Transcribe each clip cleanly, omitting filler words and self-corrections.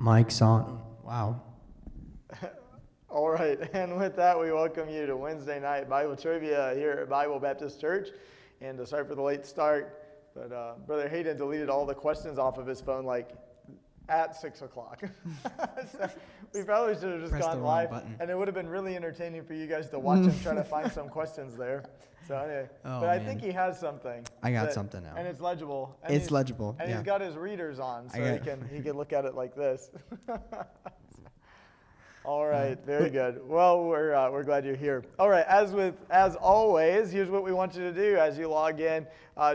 Mike's on. Wow. All right, and with that, we welcome you to Wednesday night Bible trivia here at Bible Baptist Church. And sorry for the late start, but Brother Hayden deleted all the questions off of his phone like at 6 o'clock. So we probably should have just Pressed gone the wrong live, button. and it would have been really entertaining for you guys to watch him try to find some questions there. So anyway, Oh, but I man. think he has something. I got something now. And it's legible. And It's legible, And yeah. he's got his readers on, so I he got- can look at it like this. All right, very good. Well, we're glad you're here. All right, as always, here's what we want you to do as you log in.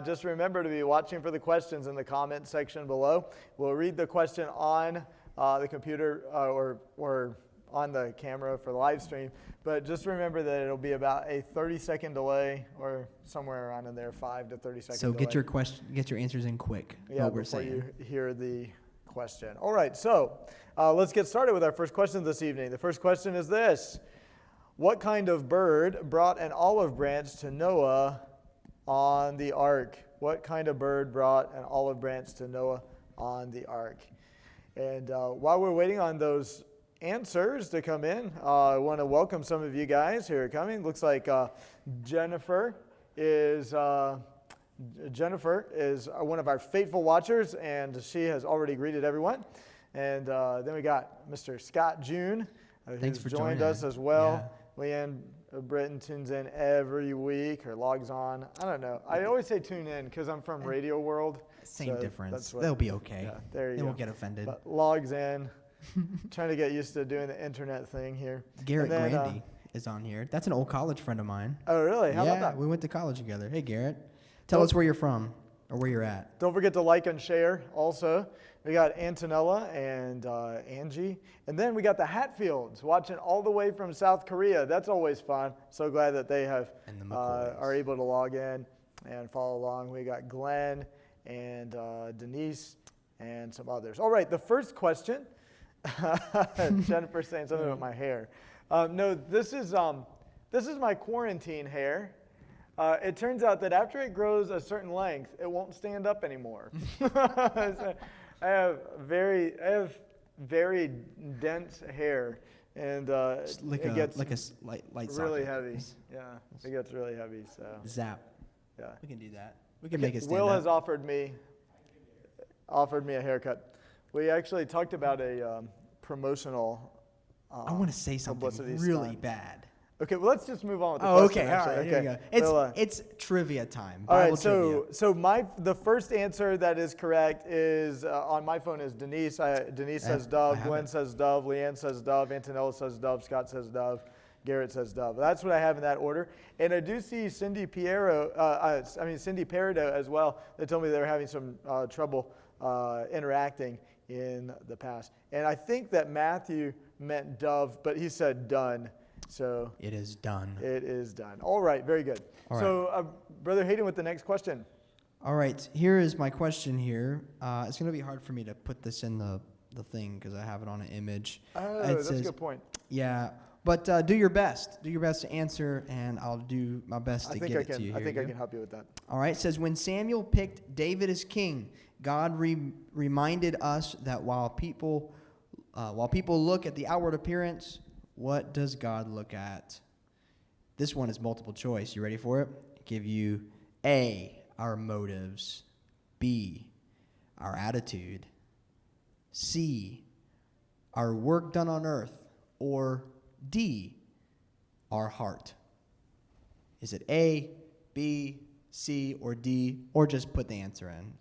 Just remember to be watching for the questions in the comment section below. We'll read the question on the computer or on the camera for the live stream, but just remember that it'll be about a 30-second delay or somewhere around in there, 5 to 30 seconds. So get your answers in quick. Yeah, what we're before saying. you hear the question. All right, so let's get started with our first question this evening. The first question is this: what kind of bird brought an olive branch to Noah on the ark? What kind of bird brought an olive branch to Noah on the ark? And while we're waiting on those answers to come in, I want to welcome some of you guys who are coming. Looks like Jennifer is one of our faithful watchers, and she has already greeted everyone. And then we got Mr. Scott June, Thanks who's for joined joining. us as well. Leanne Britton tunes in every week or logs on. I don't know. I always say tune in because I'm from Radio World. Same so difference. that's what- They'll be okay. Yeah, there you They go. won't get offended. But logs in. Trying to get used to doing the internet thing here. Garrett And then, Grandy is on here. That's an old college friend of mine. Oh, really? How yeah, about that? we went to college together. Hey, Garrett. Tell Well- us where you're from or where you're at. Don't forget to like and share also. We got Antonella and Angie. And then we got the Hatfields watching all the way from South Korea. That's always fun. So glad that they have And the McCoys. are able to log in and follow along. We got Glenn and Denise and some others. All right, the first question. Jennifer saying something about my hair. No, this is my quarantine hair. It turns out that after it grows a certain length, it won't stand up anymore. So I have very dense hair, and it gets light really socket. heavy. Yeah, it gets really heavy. So Zap. yeah. We can do that. We can make it stand Will up. has offered me a haircut. We actually talked about a promotional. I want to say something publicity really stunt. bad. Okay, well, let's just move on with the Oh, question. okay. All actually. right. Here we Okay. go. Well, It's trivia time. all Bible right, trivia. so the first answer that is correct is on my phone is Denise. Denise says I dove, have Glenn it. says dove, Leanne says dove, Antonella says dove, Scott says dove, Garrett says dove. That's what I have in that order. And I do see Cindy Parado as well. They told me they were having some trouble interacting in the past. And I think that Matthew meant dove, but he said done. So It is done. it is done. All right, very good. All So, Brother Hayden with the next question. All right, here is my question here. It's going to be hard for me to put this in the thing because I have it on an image. Oh, It that's says- a good point. Yeah, but do your best. Do your best to answer, and I'll do my best I to think get I it to can. you. I Here think you I go. can help you with that. All right, it says, when Samuel picked David as king, God reminded us that while people look at the outward appearance, what does God look at? This one is multiple choice. You ready for it? Give you A, our motives, B, our attitude, C, our work done on earth, or D, our heart. Is it A, B, C, or D, or just put the answer in?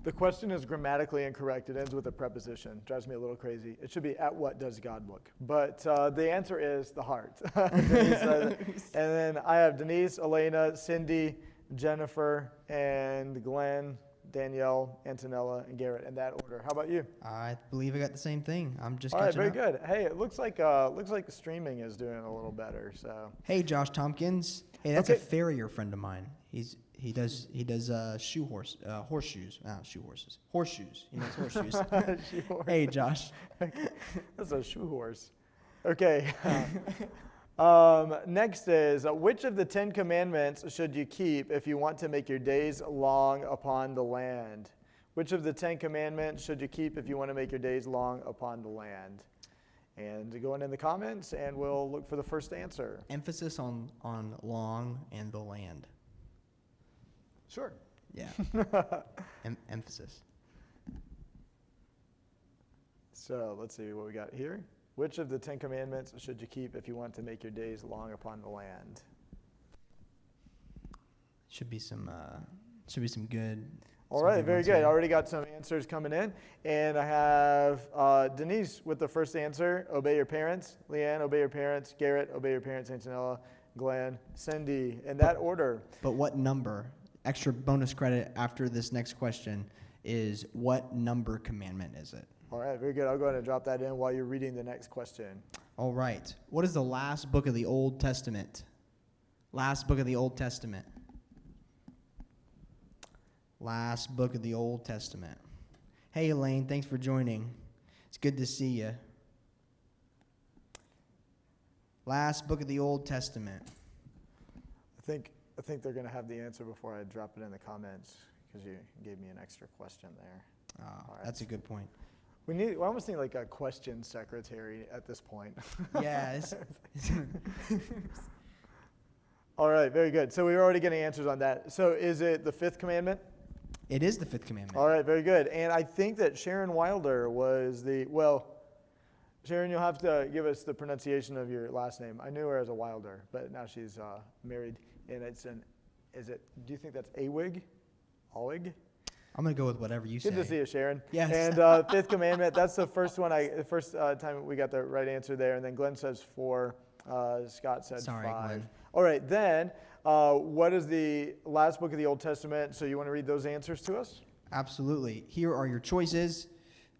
The question is grammatically incorrect. It ends with a preposition. Drives me a little crazy. It should be, at what does God look? But the answer is the heart. Denise says it. And then I have Denise, Elena, Cindy, Jennifer, and Glenn, Danielle, Antonella, and Garrett in that order. How about you? I believe I got the same thing. I'm just All right, catching very up. good. Hey, it looks like the streaming is doing a little better. So Hey, Josh Tompkins. Hey, that's Okay. a farrier friend of mine. He does horseshoes. Horseshoes. He makes horseshoes. Shoe Hey, Josh. That's a shoe horse. Okay. Next is, which of the 10 commandments should you keep if you want to make your days long upon the land? Which of the 10 commandments should you keep if you want to make your days long upon the land? And go in the comments, and we'll look for the first answer. Emphasis on long and the land. Sure. Yeah. Emphasis. So let's see what we got here. Which of the 10 commandments should you keep if you want to make your days long upon the land? Should be some good. All some right, good very ones good. I here. already got some answers coming in. And I have Denise with the first answer, obey your parents. Leanne, obey your parents. Garrett, obey your parents. Antonella, Glenn, Cindy, in that order. But what number? Extra bonus credit after this next question is, what number commandment is it? All right, very good. I'll go ahead and drop that in while you're reading the next question. All right. What is the last book of the Old Testament? Last book of the Old Testament. Last book of the Old Testament. Hey, Elaine, thanks for joining. It's good to see you. Last book of the Old Testament. I think they're going to have the answer before I drop it in the comments because you gave me an extra question there. All right. That's a good point. We almost need like a question secretary at this point. Yeah. All right, very good. So we were already getting answers on that. So is it the fifth commandment? It is the fifth commandment. All right, very good. And I think that Sharon Wilder was Sharon, you'll have to give us the pronunciation of your last name. I knew her as a Wilder, but now she's married, and do you think that's Awig? Awig? I'm going to go with whatever you say. Good to see you, Sharon. Yes. And fifth commandment, that's the first one, the first time we got the right answer there. And then Glenn says 4, Scott said Sorry, 5. Glenn. All right, then, what is the last book of the Old Testament? So you want to read those answers to us? Absolutely. Here are your choices.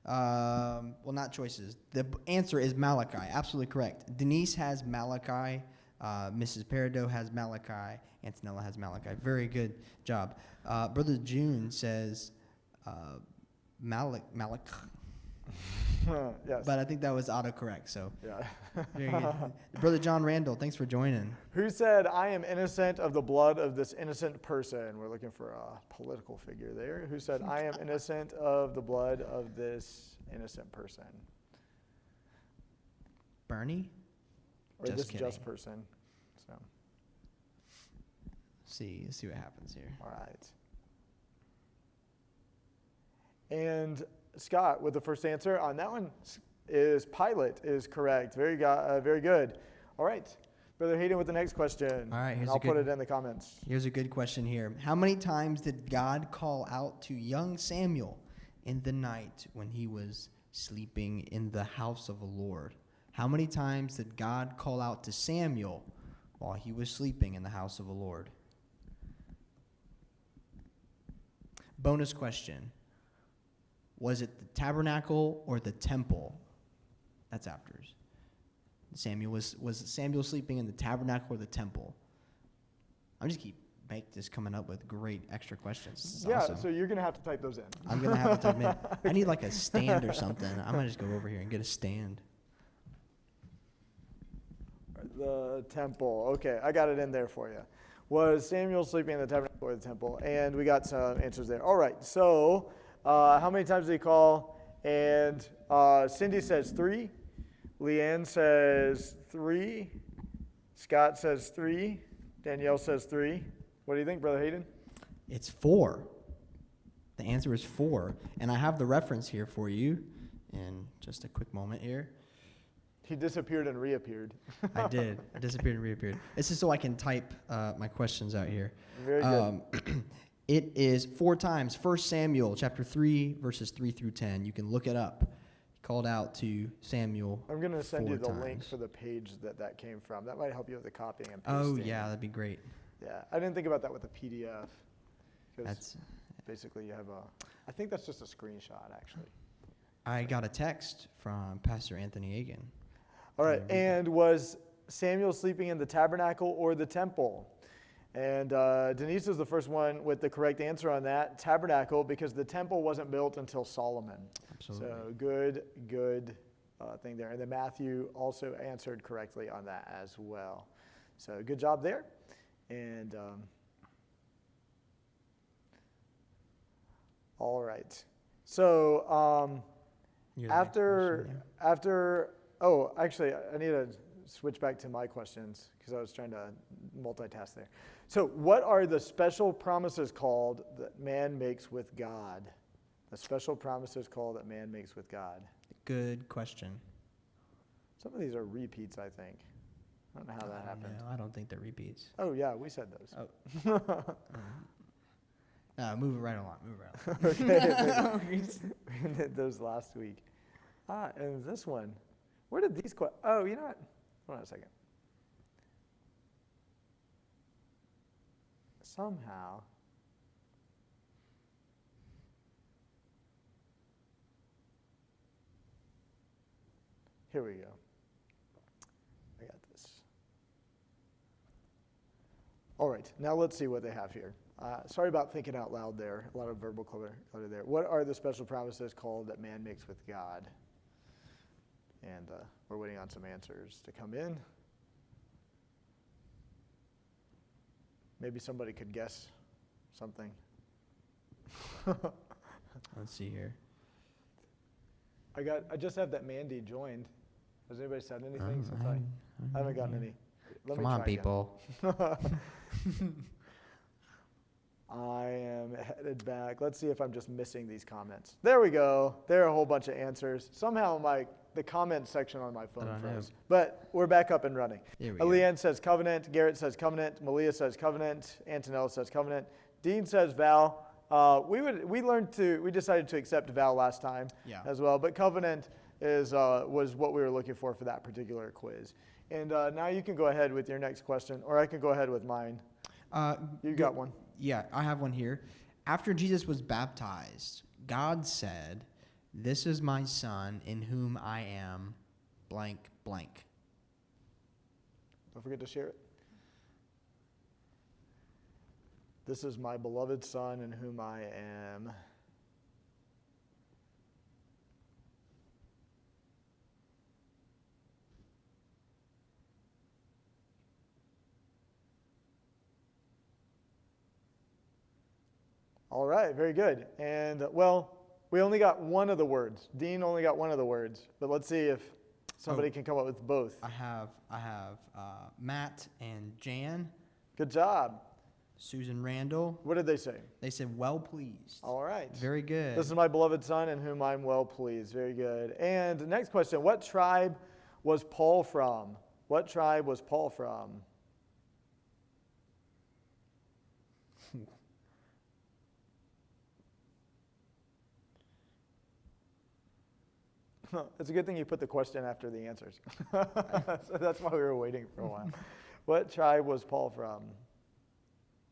Well, not choices. The answer is Malachi. Absolutely correct. Denise has Malachi. Mrs. Peridot has Malachi. Antonella has Malachi. Very good job. Brother June says Malach. Yes. But I think that was autocorrect. So Yeah. very good. Brother John Randall, thanks for joining. Who said, I am innocent of the blood of this innocent person? We're looking for a political figure there. Who said, I am innocent of the blood of this innocent person? Bernie? Or Just this kidding. just person. So, Let's see what happens here. all right. And Scott, with the first answer on that one, is Pilate is correct. Very good. All right. Brother Hayden with the next question. All right, And here's I'll a put good- it in the comments. Here's a good question here. How many times did God call out to young Samuel in the night when he was sleeping in the house of the Lord? How many times did God call out to Samuel while he was sleeping in the house of the Lord? Bonus question. Was it the tabernacle or the temple? That's afters. Was Samuel sleeping in the tabernacle or the temple? I'm just just coming up with great extra questions. This is Yeah, awesome. so you're going to have to type those in. I'm gonna have to type in. I need like a stand or something. I'm gonna just go over here and get a stand. The temple. Okay, I got it in there for you. Was Samuel sleeping in the tabernacle or the temple? And we got some answers there. All right, so how many times did he call? And Cindy says 3. Leanne says 3. Scott says 3. Danielle says 3. What do you think, Brother Hayden? It's 4. The answer is 4, and I have the reference here for you. In just a quick moment here. He disappeared and reappeared. I did. I disappeared and reappeared. This is so I can type my questions out here. Very good. It is 4 times. 1 Samuel chapter 3, verses 3 through 10. You can look it up. He called out to Samuel. I'm going to send you 4 the link times. for the page that came from. That might help you with the copying and Oh, pasting. yeah, that'd be great. Yeah, I didn't think about that with the PDF. Because That's. basically you have I think that's just a screenshot, actually. I got a text from Pastor Anthony Agan. All right, Yeah, and was Samuel sleeping in the tabernacle or the temple? And Denise is the first one with the correct answer on that, tabernacle, because the temple wasn't built until Solomon. Absolutely. So good thing there. And then Matthew also answered correctly on that as well. So good job there. And All right. So You're the next question, after oh, actually, I need to switch back to my questions because I was trying to multitask there. So, what are the special promises called that man makes with God? The special promises called that man makes with God. Good question. Some of these are repeats, I think. I don't know how that happened. No, I don't think they're repeats. Oh yeah, we said those. Oh. Move it right along. Move it right along. Okay, we did those last week. And this one, where did these oh, you know what? Hold on a second. Somehow, here we go. I got this. All right, now let's see what they have here. Sorry about thinking out loud there. A lot of verbal clutter there. What are the special promises called that man makes with God? And we're waiting on some answers to come in. Maybe somebody could guess something. Let's see here. I just have that Mandy joined. Has anybody said anything since I haven't gotten any? Let me Come on, try again. people. I am headed back. Let's see if I'm just missing these comments. There we go. There are a whole bunch of answers. Somehow the comment section on my phone froze. But we're back up and running. There we go. Leanne says covenant. Garrett says covenant. Malia says covenant. Antonella says covenant. Dean says vow. We decided to accept vow last time as well. But covenant was what we were looking for that particular quiz. And now you can go ahead with your next question, or I can go ahead with mine. You got one. Yeah, I have one here. After Jesus was baptized, God said, "This is my son in whom I am blank blank." Don't forget to share it. This is my beloved son in whom I am. All right, very good. And well, we only got one of the words. Dean only got one of the words, but let's see if somebody can come up with both. I have Matt and Jan. Good job. Susan Randall. What did they say? They said, "Well pleased." All right. Very good. This is my beloved son in whom I'm well pleased. Very good. And next question, what tribe was Paul from? What tribe was Paul from? It's a good thing you put the question after the answers. So that's why we were waiting for a while. What tribe was Paul from?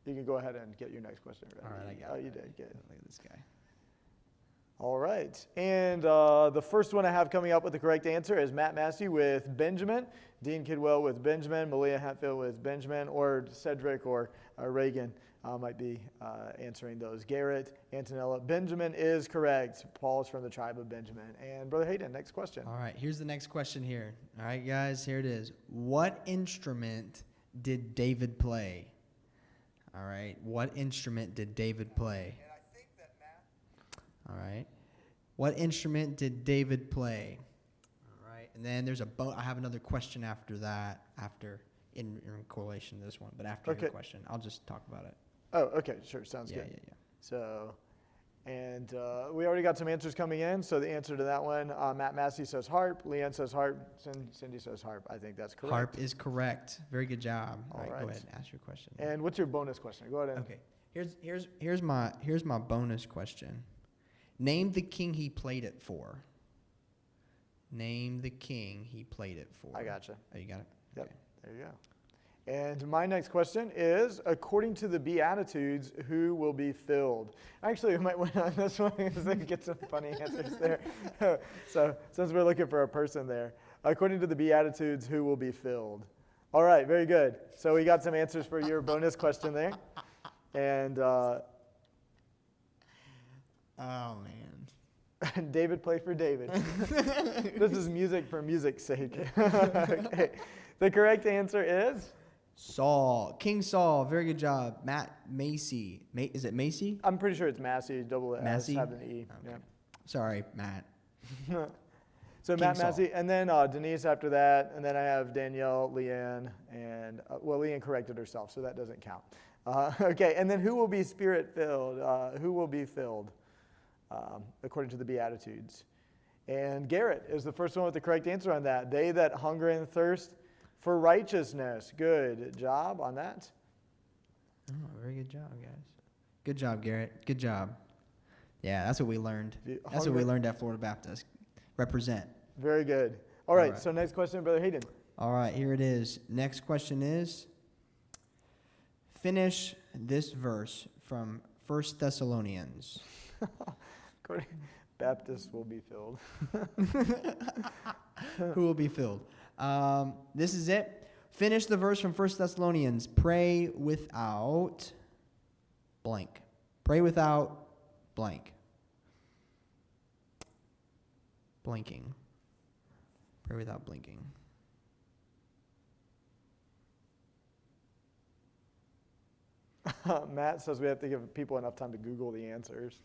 You can go ahead and get your next question ready. All right, I got it. Oh, you did. Good. Look at this guy. All right. And the first one I have coming up with the correct answer is Matt Massey with Benjamin, Dean Kidwell with Benjamin, Malia Hatfield with Benjamin, or Cedric or Reagan might be answering those. Garrett, Antonella. Benjamin is correct. Paul is from the tribe of Benjamin. And Brother Hayden, next question. All right, here's the next question here. All right, guys, here it is. What instrument did David play? All right, what instrument did David play? And I think that Matt. All right, what instrument did David play? All right, and then there's I have another question after that, in correlation to this one, but after your question, I'll just talk about it. Oh, okay, sure, sounds good. Yeah. So, and we already got some answers coming in. So the answer to that one, Matt Massey says harp, Leanne says harp, Cindy says harp. I think that's correct. Harp is correct. Very good job. All All right, right. go ahead and ask your question. And what's your bonus question? Go ahead. Okay, here's my bonus question. Name the king he played it for. Name the king he played it for. I gotcha. Oh, you got it? Yep. Okay. There you go. And my next question is, according to the Beatitudes, who will be filled? Actually, we might win on this one because they get some funny answers there. So since we're looking for a person there, according to the Beatitudes, who will be filled? All right, very good. So we got some answers for your bonus question there. And Oh, man. David, play for David. This is music for music's sake. Okay. The correct answer is Saul. King Saul. Very good job. Matt Macy. Is it Macy? I'm pretty sure it's Massey, double S, Massey? have an E. Okay. Sorry, Matt. Yeah. So King Matt Saul. Massey, and then Denise after that, and then I have Danielle, Leanne, and Leanne corrected herself, so that doesn't count. Okay, and then who will be spirit-filled? Who will be filled according to the Beatitudes? And Garrett is the first one with the correct answer on that. They that hunger and thirst for righteousness. Good job on that. Oh, very good job, guys. Good job, Garrett. Good job. Yeah, that's what we learned. That's what we learned at Florida Baptist. Represent. Very good. All right, right. so next question, Brother Hayden. All right, here it is. Next question is, finish this verse from 1 Thessalonians. Baptists will be filled. Who will be filled? This is it. Finish the verse from 1 Thessalonians. Pray without blank. Pray without blank. Blinking. Pray without blinking. Matt says we have to give people enough time to Google the answers.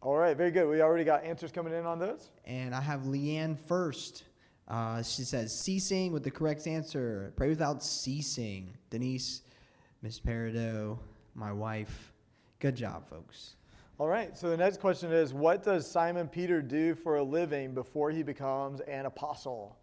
All right, very good. We already got answers coming in on those. And I have Leanne first. She says, ceasing with the correct answer. Pray without ceasing. Denise, Miss Peridot, my wife. Good job, folks. All right, so the next question is, what does Simon Peter do for a living before he becomes an apostle?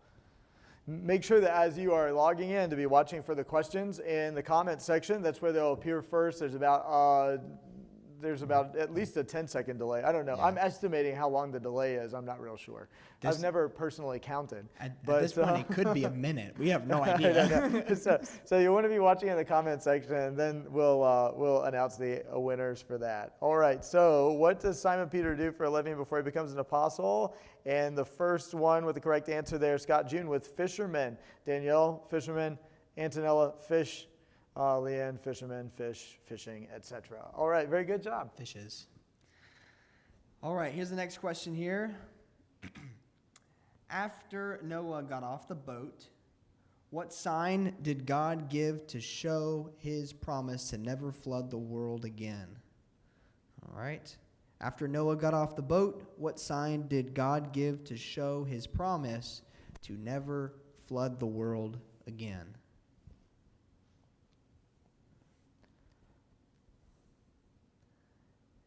Make sure that as you are logging in to be watching for the questions in the comment section, that's where they'll appear first. There's about at least a 10-second delay. I don't know. Yeah. I'm estimating how long the delay is. I'm not real sure. I've never personally counted. At this point, it could be a minute. We have no idea. I don't know. So you want to be watching in the comment section, and then we'll announce the winners for that. All right. So what does Simon Peter do for a living before he becomes an apostle? And the first one with the correct answer there, Scott June with fisherman. Danielle, fisherman. Antonella, fish. Leanne, fisherman, fish, fishing, etc. All right, very good job. Fishes. All right, here's the next question here. After Noah got off the boat, what sign did God give to show his promise to never flood the world again? All right. After Noah got off the boat, what sign did God give to show his promise to never flood the world again?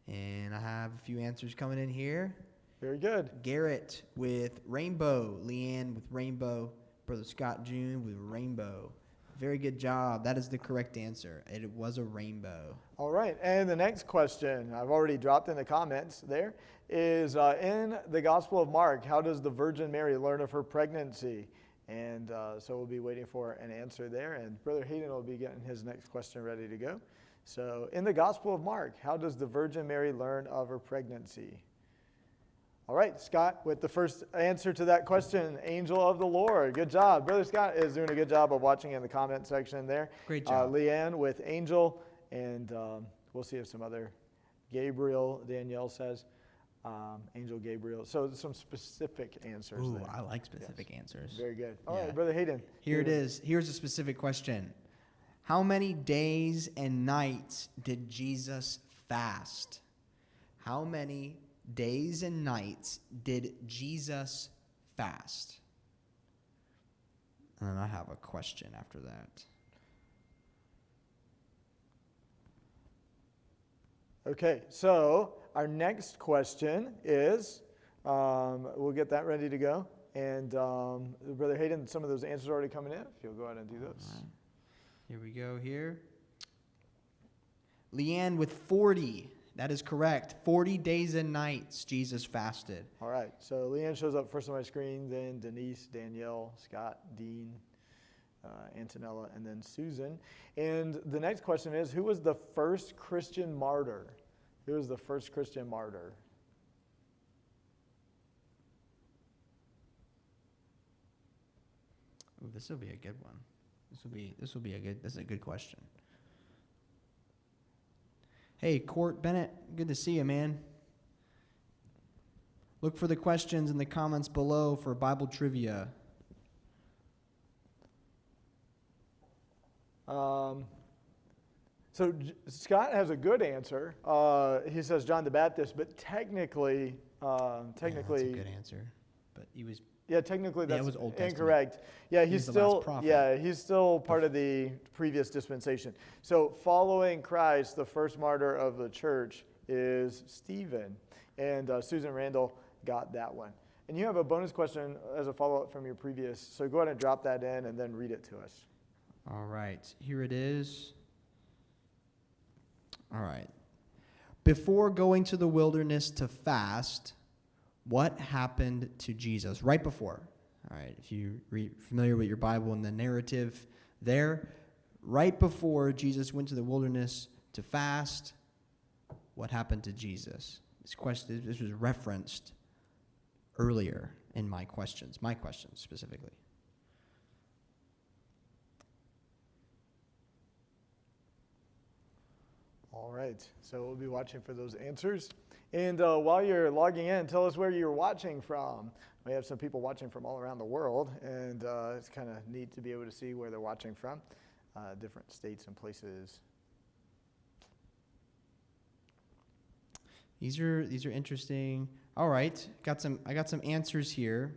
And I have a few answers coming in here. Very good. Garrett with rainbow. Leanne with rainbow. Brother Scott June with rainbow. Very good job. That is the correct answer. It was a rainbow. All right, and the next question, I've already dropped in the comments there, is in the Gospel of Mark, how does the Virgin Mary learn of her pregnancy? And so we'll be waiting for an answer there, and Brother Hayden will be getting his next question ready to go. So in the Gospel of Mark, how does the Virgin Mary learn of her pregnancy? All right, Scott, with the first answer to that question, angel of the Lord. Good job. Brother Scott is doing a good job of watching in the comment section there. Great job. Leanne with angel, and we'll see if some other, Gabriel, Danielle says, angel Gabriel. So some specific answers Ooh, there. I like specific answers. Very good. All Yeah. right, Brother Hayden. Here it is. Here's a specific question. How many days and nights did Jesus fast? How many days and nights did Jesus fast? And then I have a question after that. Okay, so our next question is, we'll get that ready to go. And Brother Hayden, some of those answers are already coming in. If you'll go ahead and do those. All right. Here we go here. Leanne with 40. That is correct. 40 days and nights Jesus fasted. All right, so Leanne shows up first on my screen, then Denise, Danielle, Scott, Dean, Antonella, and then Susan. And the next question is, who was the first Christian martyr? Who was the first Christian martyr? Ooh, this will be a good one. This is a good question. Hey, Court Bennett, good to see you, man. Look for the questions in the comments below for Bible trivia. So Scott has a good answer. He says John the Baptist, but technically, Yeah, that's a good answer. But he was technically Yeah, it that's was Old Testament. incorrect. Yeah, He he's was the last still prophet. he's still part of the previous dispensation. So following Christ, the first martyr of the church is Stephen, and Susan Randall got that one. And you have a bonus question as a follow-up from your previous. So go ahead and drop that in and then read it to us. All right, here it is. All right. Before going to the wilderness to fast, what happened to Jesus? Right before. All right, if you're familiar with your Bible and the narrative there, right before Jesus went to the wilderness to fast, what happened to Jesus? This was referenced earlier in my questions specifically. All right, so we'll be watching for those answers. And while you're logging in, tell us where you're watching from. We have some people watching from all around the world, and it's kind of neat to be able to see where they're watching from, different states and places. These are interesting. All right, I got some answers here.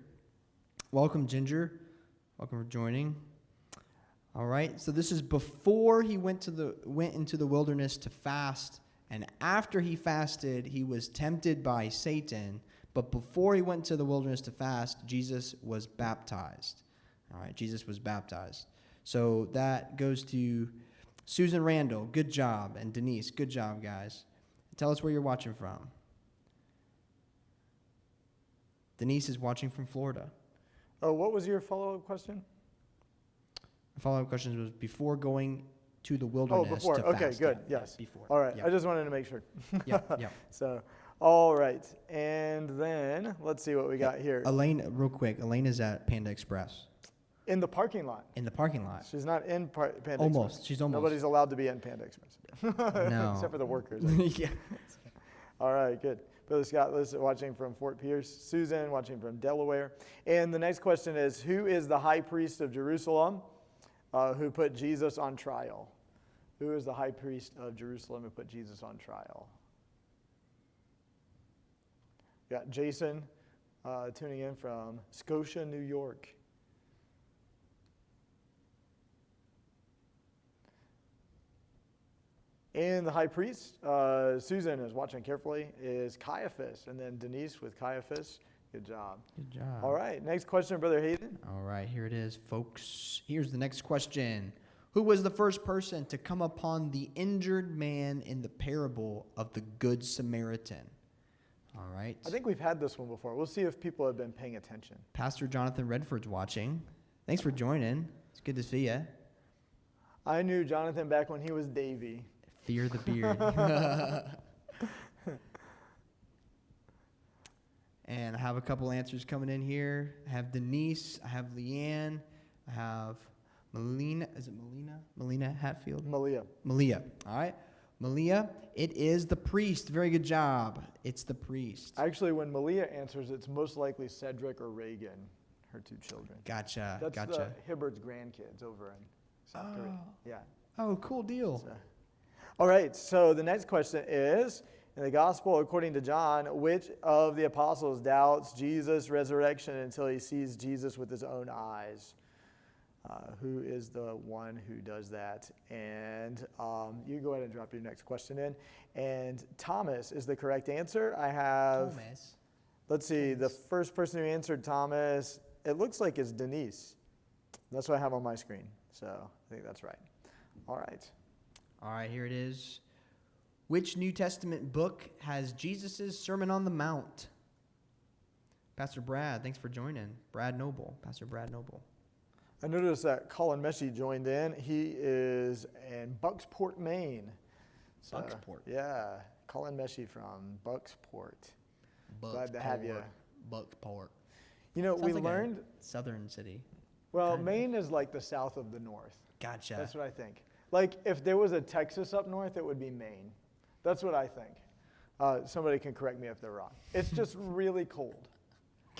Welcome, Ginger. Welcome for joining. All right, so this is before he went into the wilderness to fast, and after he fasted, he was tempted by Satan. But before he went to the wilderness to fast, Jesus was baptized. All right, Jesus was baptized. So that goes to Susan Randall. Good job, and Denise. Good job, guys. Tell us where you're watching from. Denise is watching from Florida. Oh, what was your follow-up question? The follow-up question was before going to the wilderness. Oh, before. To Okay, fast. good. Yeah, Yes. before. All right. Yeah. I just wanted to make sure. Yeah. So, all right. And then let's see what we got here. Elaine, real quick. Elaine is at Panda Express In the parking lot. in the parking lot. She's not in Panda Almost. Express. She's almost. Nobody's allowed to be in Panda Express. No. Except for the workers. Yeah. All right, good. Brother Scott is watching from Fort Pierce. Susan watching from Delaware. And the next question is, who is the high priest of Jerusalem who put Jesus on trial? Who is the high priest of Jerusalem who put Jesus on trial? Got Jason tuning in from Scotia, New York. And the high priest, Susan is watching carefully, is Caiaphas. And then Denise with Caiaphas. Good job. Good job. All right, next question, Brother Hayden. All right, here it is, folks. Here's the next question. Who was the first person to come upon the injured man in the parable of the Good Samaritan? All right. I think we've had this one before. We'll see if people have been paying attention. Pastor Jonathan Redford's watching. Thanks for joining. It's good to see you. I knew Jonathan back when he was Davy. Fear the beard. And I have a couple answers coming in here. I have Denise. I have Leanne. I have Melina. Is it Melina? Melina Hatfield? Malia. Malia. All right. Malia, it is the priest. Very good job. It's the priest. Actually, when Malia answers, it's most likely Cedric or Reagan, her two children. Gotcha. That's Gotcha. Hibbard's grandkids over in South Korea. Yeah. Oh, cool deal. So. All right, so the next question is, in the gospel according to John, which of the apostles doubts Jesus' resurrection until he sees Jesus with his own eyes? Who is the one who does that? And you go ahead and drop your next question in. And Thomas is the correct answer. I have, Thomas. let's see, the first person who answered Thomas, it looks like it's Denise. That's what I have on my screen. So I think that's right. All right. All right, here it is. Which New Testament book has Jesus' Sermon on the Mount? Pastor Brad, thanks for joining. Brad Noble, Pastor Brad Noble. I noticed that Colin Meshy joined in. He is in Bucksport, Maine. So, Bucksport? Yeah, Colin Meshy from Bucksport. Glad to have you. Bucksport. You know, Sounds we like a learned, southern city. well, kind of. Maine is like the south of the north. Gotcha. That's what I think. Like, if there was a Texas up north, it would be Maine. That's what I think. Somebody can correct me if they're wrong. It's just really cold.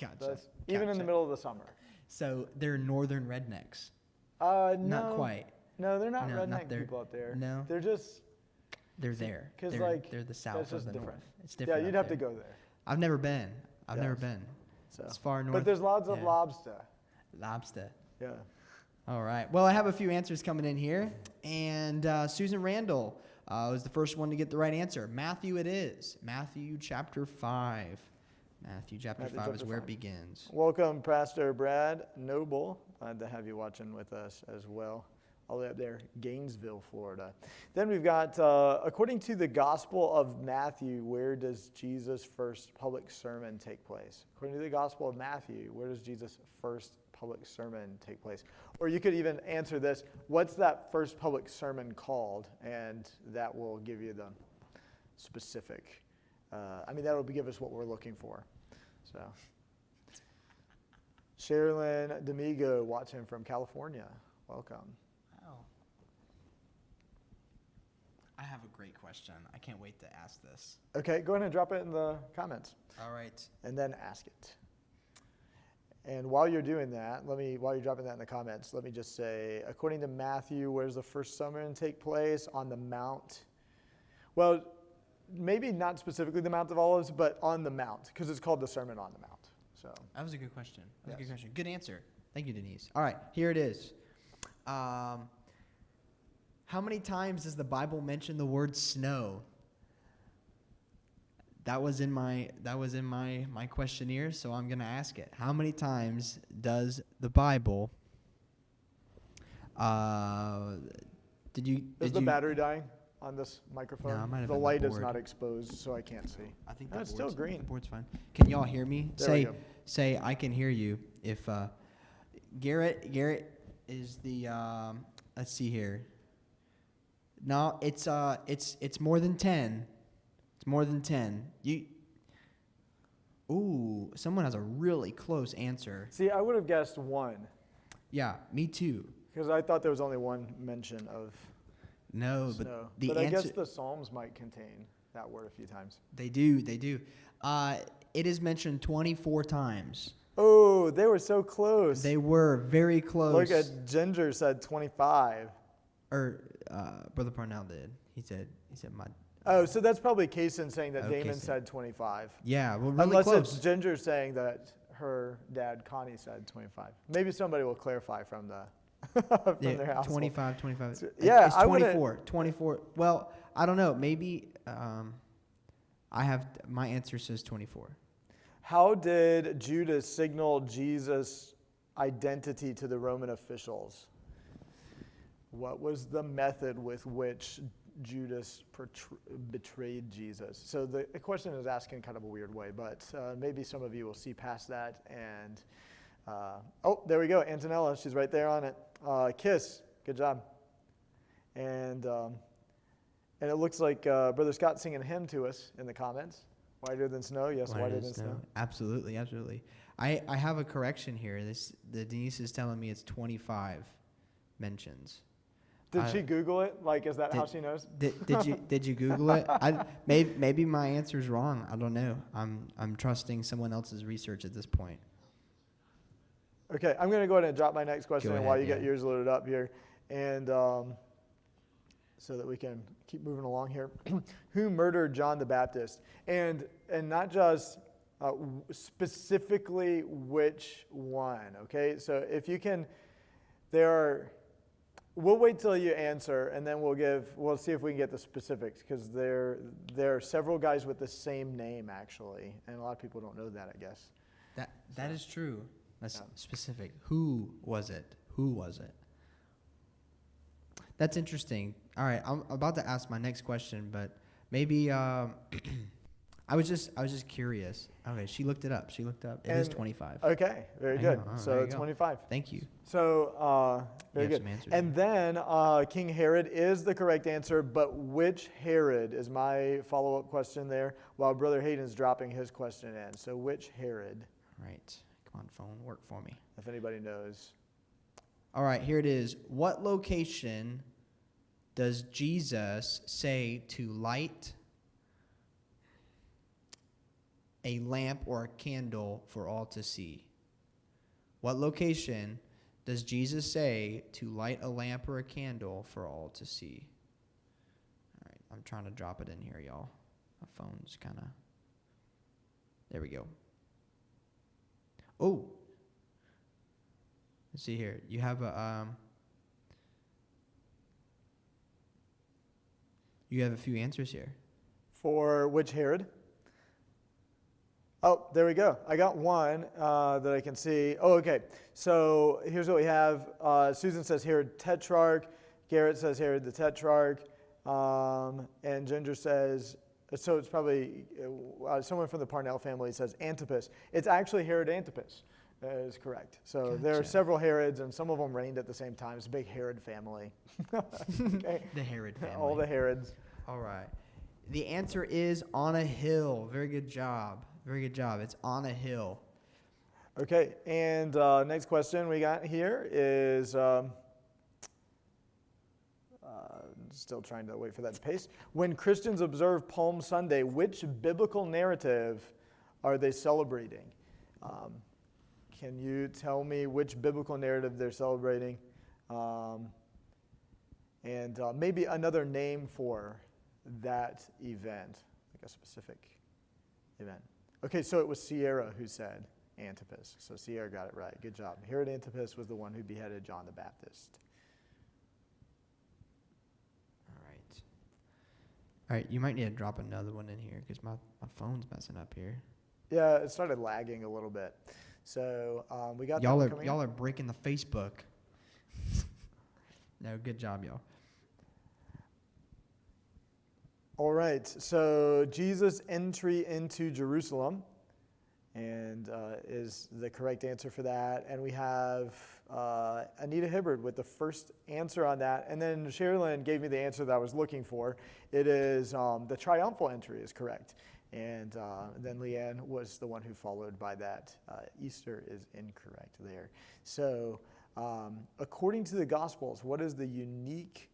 Gotcha. Even in the Gotcha. middle of the summer. So they're northern rednecks. No. Not quite. No, they're not No, redneck not there. people up there. No. They're just, They're there. because They're, like, they're the south that's of just the different. north. It's different. Yeah, you'd up have to there. go there. I've never been. I've never Yes. been. So. It's far north. But there's lots of yeah. lobster. Lobster. Yeah. All right. Well, I have a few answers coming in here. And Susan Randall was the first one to get the right answer. Matthew it is. Matthew chapter 5. Matthew chapter 5 is chapter where 5. it begins. Welcome, Pastor Brad Noble. Glad to have you watching with us as well. All the way up there, Gainesville, Florida. Then we've got, according to the Gospel of Matthew, where does Jesus' first public sermon take place? According to the Gospel of Matthew, where does Jesus' first public sermon take place? Or you could even answer this, what's that first public sermon called? And that will give you the specific, that will give us what we're looking for. So, Sherilyn D'Amigo watching from California. Welcome. Wow. I have a great question. I can't wait to ask this. Okay, go ahead and drop it in the comments All right. and then ask it. And while you're doing that, while you're dropping that in the comments, let me just say, according to Matthew, where's the first sermon take place? On the Mount. Well, maybe not specifically the Mount of Olives, but on the Mount, because it's called the Sermon on the Mount. So, That was a good question. That was a Yes. good question. Good answer. Thank you, Denise. All right, here it is. How many times does the Bible mention the word snow? That was in my questionnaire, so I'm gonna ask it. How many times does the Bible? is the battery dying on this microphone? No, it might have the been the light is board. not exposed, so I can't see. I think No, the it's still board's- green. The board's fine. Can y'all hear me? There we go. Say I can hear you. If Garrett is the let's see here. No, it's more than 10. It's more than 10. Ooh, someone has a really close answer. See, I would have guessed one, Yeah, me too. because I thought there was only one mention of No, snow. but the But I answer guess the Psalms might contain that word a few times. they do. It is mentioned 24 times. Oh, they were so close. They were very close. Look at Ginger said 25. Or Brother Parnell did. He said my. Oh, so that's probably Kaysen saying that Oh, Damon Kaysen. said 25. Yeah, well, really Unless close. it's Ginger saying that her dad Connie said 25. Maybe somebody will clarify from the from their Yeah, house. 25. Yeah, it's I wouldn't- 24. 24. Well, I don't know. Maybe I have my answer says 24. How did Judas signal Jesus' identity to the Roman officials? What was the method with which Judas betrayed Jesus? So the question is asked in kind of a weird way, but maybe some of you will see past that. And oh, there we go, Antonella. She's right there on it. Kiss. Good job. And it looks like Brother Scott singing a hymn to us in the comments. Whiter than snow. Yes, whiter than snow. Absolutely. I have a correction here. The Denise is telling me it's 25 mentions. Did she Google it? Like, is that how Did- she knows? Did you Google it? Maybe my answer's wrong. I don't know. I'm trusting someone else's research at this point. Okay, I'm going to go ahead and drop my next question Go in while ahead, you get yeah. yours loaded up here, and so that we can keep moving along here. Who murdered John the Baptist? And not just specifically which one, okay? So if you can, we'll wait till you answer, and then we'll see if we can get the specifics, because there are several guys with the same name, actually, and a lot of people don't know that, I guess. That is true. That's Yeah. specific. Who was it? That's interesting. All right, I'm about to ask my next question, but maybe I was just curious. Okay, she looked it up. It is And- 25. Okay, very I good. know. Oh, there So you go. 25. Thank you. So very You have good. some answers And then King Herod is the correct answer, but which Herod is my follow-up question there, while Brother Hayden's dropping his question in. So which Herod, All right, come on, phone, work for me. if anybody knows? All right, here it is. What location does Jesus say to light a lamp or a candle for all to see? What location does Jesus say to light a lamp or a candle for all to see? All right, I'm trying to drop it in here, y'all. My phone's kind of... There we go. Oh. Let's see here. You have a... You have a few answers here. For which Herod? Oh, there we go. I got one that I can see. Oh, okay. So here's what we have. Susan says Herod Tetrarch. Garrett says Herod the Tetrarch. And Ginger says, so it's probably someone from the Parnell family says Antipas. It's actually Herod Antipas. Is correct. So there are Gotcha. several Herods, and some of them reigned at the same time. It's a big Herod family. Okay. The Herod family. All the Herods. All right. The answer is on a hill. Very good job. Very good job. It's on a hill. Okay, and next question we got here is, still trying to wait for that to pace. When Christians observe Palm Sunday, which biblical narrative are they celebrating? Can you tell me which biblical narrative they're celebrating? And maybe another name for that event, like a specific event. Okay, so it was Sierra who said Antipas. So Sierra got it right. Good job. Herod Antipas was the one who beheaded John the Baptist. All right. All right. You might need to drop another one in here because my phone's messing up here. Yeah, it started lagging a little bit. So we got Y'all that are coming y'all up. are breaking the Facebook. No, good job, y'all. All right, so Jesus' entry into Jerusalem and is the correct answer for that. And we have Anita Hibbard with the first answer on that. And then Sherilyn gave me the answer that I was looking for. It is the triumphal entry is correct. And then Leanne was the one who followed by that. Easter is incorrect there. So according to the Gospels, what is the unique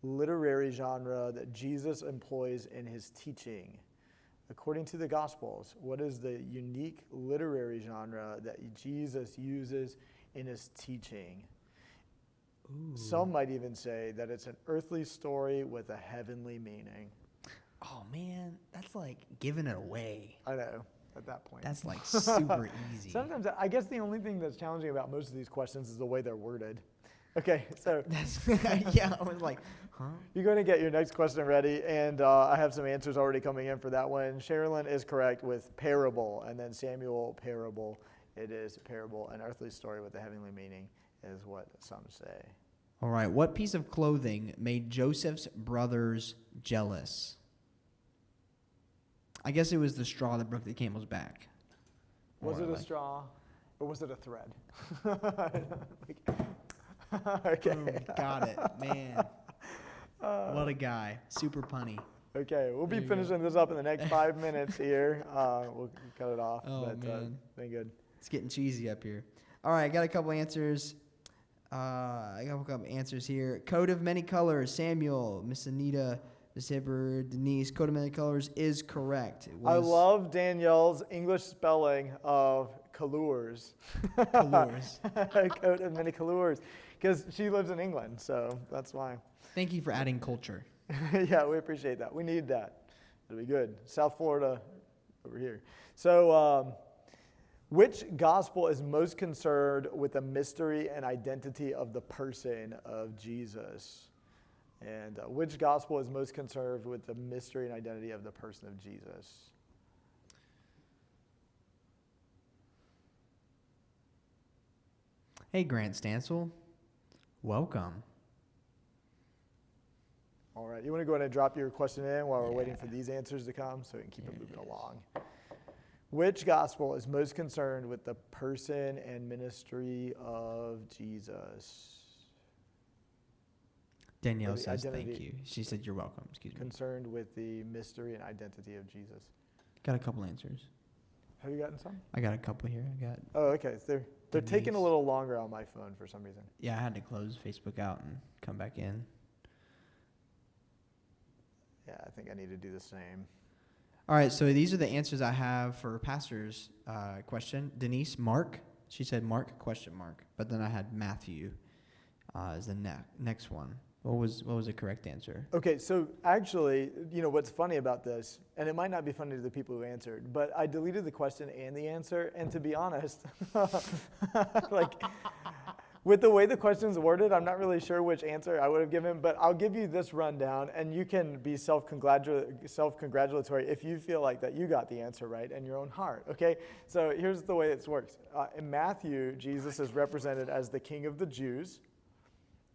literary genre that Jesus employs in his teaching? According to the Gospels, what is the unique literary genre that Jesus uses in his teaching? Ooh. Some might even say that it's an earthly story with a heavenly meaning. Oh man, that's like giving it away. I know, at that point. That's like super easy. Sometimes, I guess the only thing that's challenging about most of these questions is the way they're worded. Okay, so That's yeah. I was like, huh? you're going to get your next question ready, and I have some answers already coming in for that one. Sherilyn is correct with parable, and then Samuel parable. It is parable, an earthly story with a heavenly meaning, is what some say. All right. What piece of clothing made Joseph's brothers jealous? I guess it was the straw that broke the camel's back. Was More it a like- straw, or was it a thread? Okay. Boom, got it, man. What a guy. Super punny. Okay, we'll be There you go. finishing this up in the next 5 minutes here. We'll cut it off. Oh, but, man. been good. It's getting cheesy up here. All right, I got a couple answers. I got a couple answers here. Coat of many colors. Samuel, Miss Anita, Miss Hibbard, Denise. Coat of many colors is correct. It I was love Danielle's English spelling of colors. colors. Coat of many colors. Because she lives in England, so that's why. Thank you for adding culture. Yeah, we appreciate that. We need that. It'll be good. South Florida over here. So, which gospel is most concerned with the mystery and identity of the person of Jesus? And which gospel is most concerned with the mystery and identity of the person of Jesus? Hey, Grant Stansel. Welcome. All right, you want to go ahead and drop your question in while we're waiting for Yeah. these answers to come so we can keep it Here it moving is. along. Which gospel is most concerned with the person and ministry of Jesus? Danielle the says thank identity. you. She said you're welcome. Excuse me. Concerned with the mystery and identity of Jesus. Got a couple answers. Have you gotten some? I got a couple here. I got Oh, okay. They're taking a Denise. little longer on my phone for some reason. yeah. I had to close Facebook out and come back in. Yeah, I think I need to do the same. All right, so these are the answers I have for Pastor's question. Denise, Mark. She said Mark, question mark. But then I had Matthew as the next one. What was the correct answer? Okay, so actually, what's funny about this, and it might not be funny to the people who answered, but I deleted the question and the answer, and to be honest, with the way the question's worded, I'm not really sure which answer I would have given, but I'll give you this rundown, and you can be self-congratulatory if you feel like that you got the answer right in your own heart, okay? So here's the way it works. In Matthew, Jesus is represented as the King of the Jews,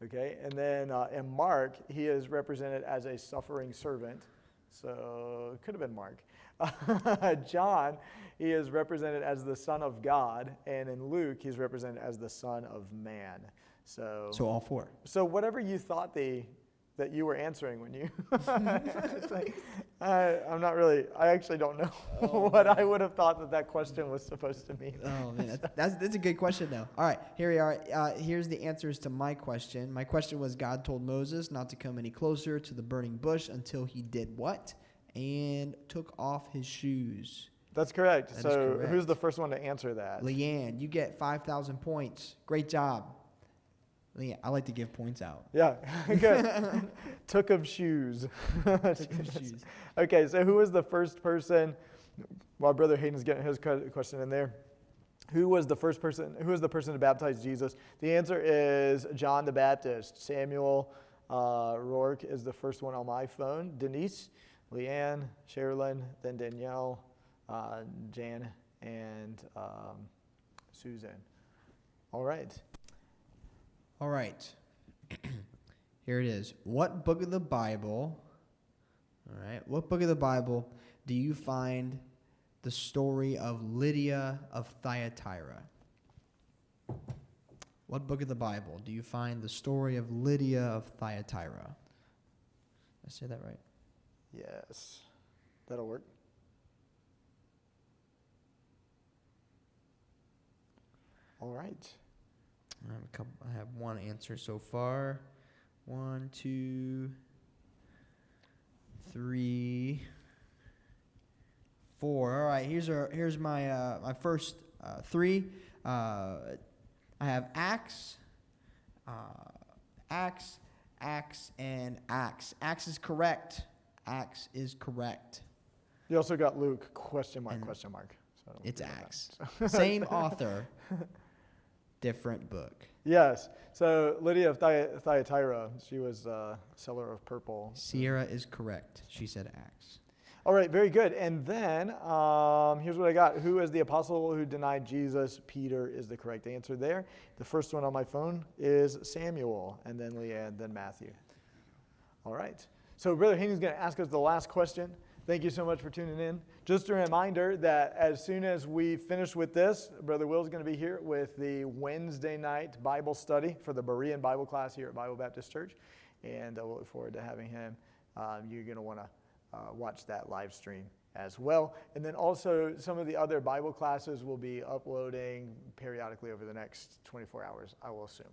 okay? And then in Mark, he is represented as a suffering servant, so it could have been Mark. John, he is represented as the Son of God, and in Luke, he's represented as the Son of Man. So all four. So whatever you thought that you were answering when you, I'm not really. I actually don't know what I would have thought that question was supposed to mean. Oh man, that's a good question though. All right, here we are. Here's the answers to my question. My question was: God told Moses not to come any closer to the burning bush until he did what? And took off his shoes. That's correct. That is so correct. Who's the first one to answer that? Leanne, you get 5,000 points. Great job. Leanne, I like to give points out. Yeah, good. Took of shoes. Took of shoes. Okay, so who was the first person? While Brother Hayden's getting his question in there, who was the person to baptize Jesus? The answer is John the Baptist. Samuel Rourke is the first one on my phone. Denise, Leanne, Sherilyn, then Danielle, Jan, and Susan. All right. All right. Here it is. What book of the Bible, all right, what book of the Bible do you find the story of Lydia of Thyatira? What book of the Bible do you find the story of Lydia of Thyatira? Did I say that right? Yes, that'll work. All right. I have one answer so far. 1, 2, 3, 4. All right, here's my my first three. I have Acts, Acts, and Acts. Acts is correct. Acts is correct. You also got Luke, question mark. So It's Acts. Same author, different book. Yes. So Lydia of Thyatira, she was a seller of purple. Sierra is correct. She said Acts. All right, very good. And then here's what I got. Who is the apostle who denied Jesus? Peter is the correct answer there. The first one on my phone is Samuel, and then Leanne, then Matthew. All right. So Brother Haney's going to ask us the last question. Thank you so much for tuning in. Just a reminder that as soon as we finish with this, Brother Will's going to be here with the Wednesday night Bible study for the Berean Bible class here at Bible Baptist Church. And we'll look forward to having him. You're going to want to watch that live stream as well. And then also some of the other Bible classes will be uploading periodically over the next 24 hours, I will assume.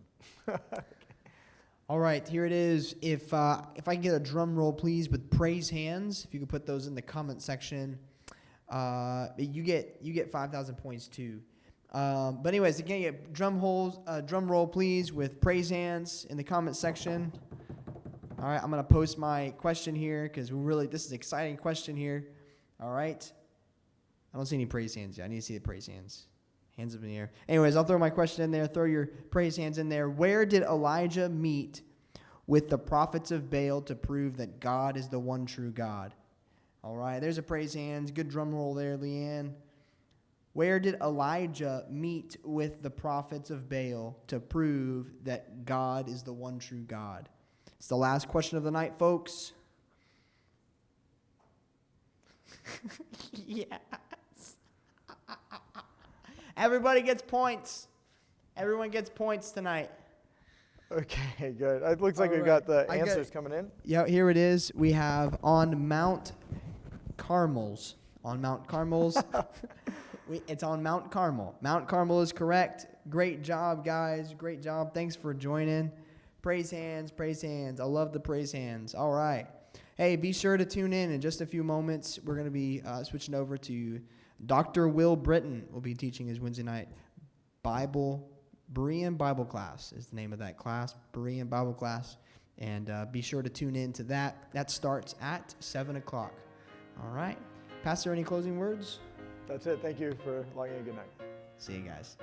All right, here it is. If I can get a drum roll, please, with praise hands. If you could put those in the comment section, you get 5,000 points too. But anyways, again, you get drum roll, please, with praise hands in the comment section. All right, I'm gonna post my question here because this is an exciting question here. All right, I don't see any praise hands yet. I need to see the praise hands. Hands up in the air. Anyways, I'll throw my question in there. Throw your praise hands in there. Where did Elijah meet with the prophets of Baal to prove that God is the one true God? All right, there's a praise hands. Good drum roll there, Leanne. Where did Elijah meet with the prophets of Baal to prove that God is the one true God? It's the last question of the night, folks. Yes. Everybody gets points. Everyone gets points tonight. Okay, good. It looks like we've got the answers coming in. Yeah, here it is. We have on Mount Carmel's. On Mount Carmel's. It's on Mount Carmel. Mount Carmel is correct. Great job, guys. Great job. Thanks for joining. Praise hands, praise hands. I love the praise hands. All right. Hey, be sure to tune in just a few moments. We're going to be switching over to Dr. Will Britton. Will be teaching his Wednesday night Berean Bible class is the name of that class, Berean Bible class. And be sure to tune in to that. That starts at 7 o'clock. All right. Pastor, any closing words? That's it. Thank you for allowing me a good night. See you guys.